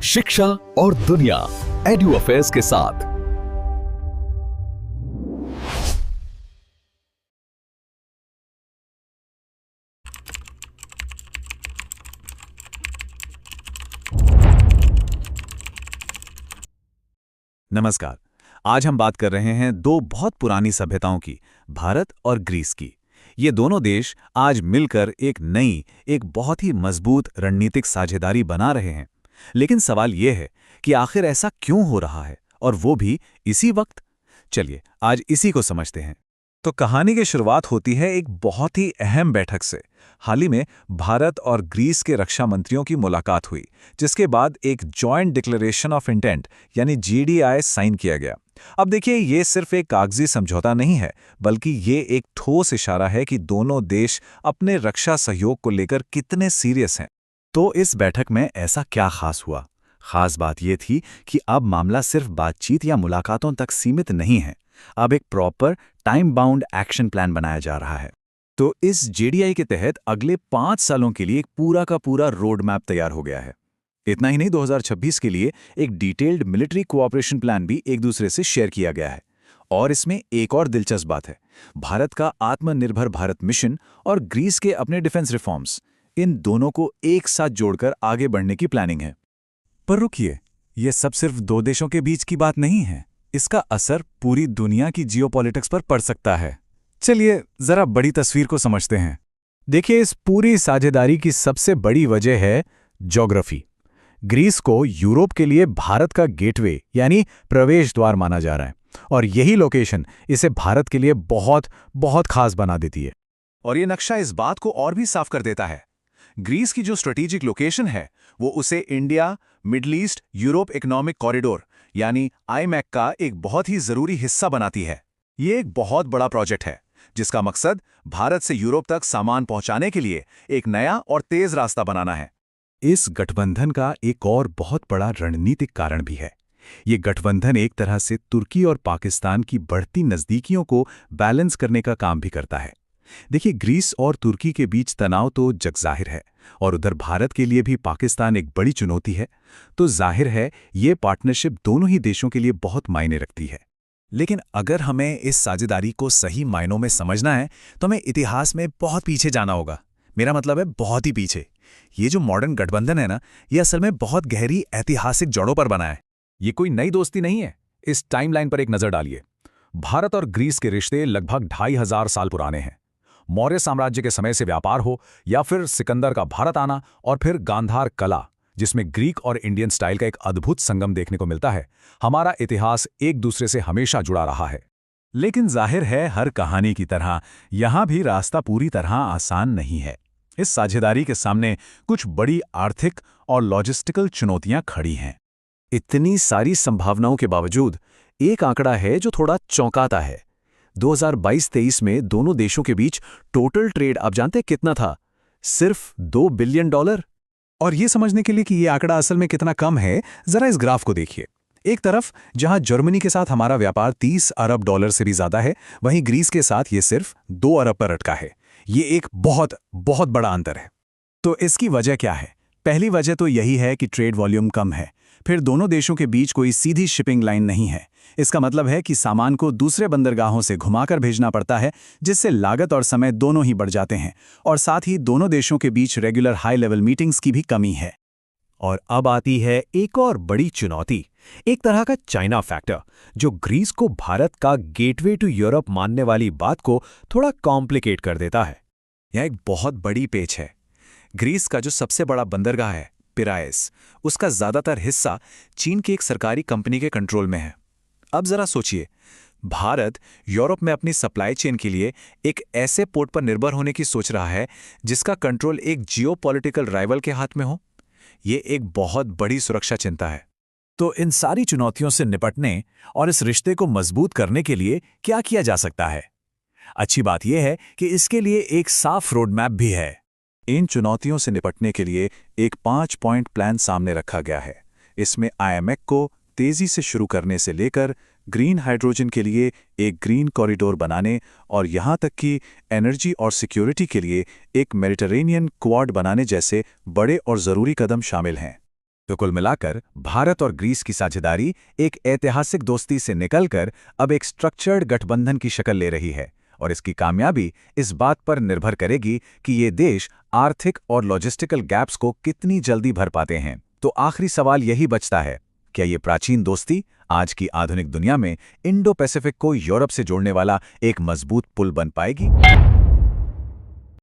शिक्षा और दुनिया एडू अफेयर्स के साथ। नमस्कार। आज हम बात कर रहे हैं दो बहुत पुरानी सभ्यताओं की, भारत और ग्रीस की। ये दोनों देश आज मिलकर एक बहुत ही मजबूत रणनीतिक साझेदारी बना रहे हैं। लेकिन सवाल ये है कि आखिर ऐसा क्यों हो रहा है, और वो भी इसी वक्त। चलिए आज इसी को समझते हैं। तो कहानी की शुरुआत होती है एक बहुत ही अहम बैठक से। हाल ही में भारत और ग्रीस के रक्षा मंत्रियों की मुलाकात हुई, जिसके बाद एक जॉइंट डिक्लेरेशन ऑफ इंटेंट यानी जीडीआई साइन किया गया। अब देखिए, ये सिर्फ एक कागजी समझौता नहीं है, बल्कि ये एक ठोस इशारा है कि दोनों देश अपने रक्षा सहयोग को लेकर कितने सीरियस हैं। तो इस बैठक में ऐसा क्या खास हुआ? खास बात यह थी कि अब मामला सिर्फ बातचीत या मुलाकातों तक सीमित नहीं है। अब एक proper time bound action plan बनाया जा रहा है। तो इस जेडीआई के तहत अगले 5 सालों के लिए एक पूरा का पूरा रोड मैप तैयार हो गया है। इतना ही नहीं, 2026 के लिए एक डिटेल्ड मिलिट्री कोऑपरेशन प्लान भी एक दूसरे से शेयर किया गया है। और इसमें एक और दिलचस्प बात है, भारत का आत्मनिर्भर भारत मिशन और ग्रीस के अपने डिफेंस रिफॉर्म्स, इन दोनों को एक साथ जोड़कर आगे बढ़ने की प्लानिंग है। पर रुकिए, यह सब सिर्फ दो देशों के बीच की बात नहीं है। इसका असर पूरी दुनिया की जियोपॉलिटिक्स पर पड़ सकता है। चलिए जरा बड़ी तस्वीर को समझते हैं। देखिए, इस पूरी साझेदारी की सबसे बड़ी वजह है ज्योग्राफी। ग्रीस को यूरोप के लिए भारत का गेटवे यानी प्रवेश द्वार माना जा रहा है, और यही लोकेशन इसे भारत के लिए बहुत बहुत खास बना देती है। और ये नक्शा इस बात को और भी साफ कर देता है। ग्रीस की जो स्ट्रेटेजिक लोकेशन है, वो उसे India, middle east, Europe economic corridor यानी आईमैक का एक बहुत ही जरूरी हिस्सा बनाती है। ये एक बहुत बड़ा प्रोजेक्ट है, जिसका मकसद भारत से यूरोप तक सामान पहुंचाने के लिए एक नया और तेज रास्ता बनाना है। इस गठबंधन का एक और बहुत बड़ा रणनीतिक कारण भी है। ये गठबंधन एक तरह से तुर्की और पाकिस्तान की बढ़ती नज़दीकियों को बैलेंस करने का काम भी करता है। देखिए, ग्रीस और तुर्की के बीच तनाव तो जगजाहिर है, और उधर भारत के लिए भी पाकिस्तान एक बड़ी चुनौती है। तो जाहिर है, ये पार्टनरशिप दोनों ही देशों के लिए बहुत मायने रखती है। लेकिन अगर हमें इस साझेदारी को सही मायनों में समझना है, तो हमें इतिहास में बहुत पीछे जाना होगा। मेरा मतलब है बहुत ही पीछे। ये जो मॉडर्न गठबंधन है ना, ये असल में बहुत गहरी ऐतिहासिक जड़ों पर बना है। ये कोई नई दोस्ती नहीं है। इस टाइमलाइन पर एक नजर डालिए। भारत और ग्रीस के रिश्ते लगभग 2500 साल पुराने हैं। मौर्य साम्राज्य के समय से व्यापार हो, या फिर सिकंदर का भारत आना, और फिर गांधार कला, जिसमें ग्रीक और इंडियन स्टाइल का एक अद्भुत संगम देखने को मिलता है। हमारा इतिहास एक दूसरे से हमेशा जुड़ा रहा है। लेकिन जाहिर है, हर कहानी की तरह यहां भी रास्ता पूरी तरह आसान नहीं है। इस साझेदारी के सामने कुछ बड़ी आर्थिक और लॉजिस्टिकल चुनौतियां खड़ी हैं। इतनी सारी संभावनाओं के बावजूद एक आंकड़ा है जो थोड़ा चौंकाता है। 2022-23 में दोनों देशों के बीच टोटल ट्रेड, आप जानते हैं कितना था? सिर्फ $2 बिलियन। और ये समझने के लिए कि ये आंकड़ा असल में कितना कम है, जरा इस ग्राफ को देखिए। एक तरफ जहां जर्मनी के साथ हमारा व्यापार $30 अरब से भी ज्यादा है, वहीं ग्रीस के साथ ये सिर्फ 2 अरब पर अटका है। ये एक बहुत बहुत बड़ा अंतर है। तो इसकी वजह क्या है? पहली वजह तो यही है कि ट्रेड वॉल्यूम कम है। फिर दोनों देशों के बीच कोई सीधी शिपिंग लाइन नहीं है। इसका मतलब है कि सामान को दूसरे बंदरगाहों से घुमाकर भेजना पड़ता है, जिससे लागत और समय दोनों ही बढ़ जाते हैं। और साथ ही दोनों देशों के बीच रेगुलर हाई लेवल मीटिंग्स की भी कमी है। और अब आती है एक और बड़ी चुनौती, एक तरह का चाइना फैक्टर, जो ग्रीस को भारत का गेटवे टू यूरोप मानने वाली बात को थोड़ा कॉम्प्लिकेट कर देता है। यह एक बहुत बड़ी पेच है। ग्रीस का जो सबसे बड़ा बंदरगाह है, पिरायस, उसका ज्यादातर हिस्सा चीन की एक सरकारी कंपनी के कंट्रोल में है। अब जरा सोचिए, भारत यूरोप में अपनी सप्लाई चेन के लिए एक ऐसे पोर्ट पर निर्भर होने की सोच रहा है जिसका कंट्रोल एक जियोपॉलिटिकल राइवल के हाथ में हो। ये एक बहुत बड़ी सुरक्षा चिंता है। तो इन सारी चुनौतियों से निपटने और इस रिश्ते को मजबूत करने के लिए क्या किया जा सकता है? अच्छी बात यह है कि इसके लिए एक साफ रोड मैप भी है। इन चुनौतियों से निपटने के लिए एक 5 पॉइंट प्लान सामने रखा गया है। इसमें आईएमएक को तेजी से शुरू करने से लेकर ग्रीन हाइड्रोजन के लिए एक ग्रीन कॉरिडोर बनाने, और यहां तक कि एनर्जी और सिक्योरिटी के लिए एक मेडिटरेनियन क्वाड बनाने जैसे बड़े और जरूरी कदम शामिल हैं। तो कुल मिलाकर भारत और ग्रीस की साझेदारी एक ऐतिहासिक दोस्ती से निकलकर अब एक स्ट्रक्चर्ड गठबंधन की शक्ल ले रही है, और इसकी कामयाबी इस बात पर निर्भर करेगी कि ये देश आर्थिक और लॉजिस्टिकल गैप्स को कितनी जल्दी भर पाते हैं। तो आखिरी सवाल यही बचता है, क्या ये प्राचीन दोस्ती आज की आधुनिक दुनिया में इंडो पैसिफिक को यूरोप से जोड़ने वाला एक मजबूत पुल बन पाएगी?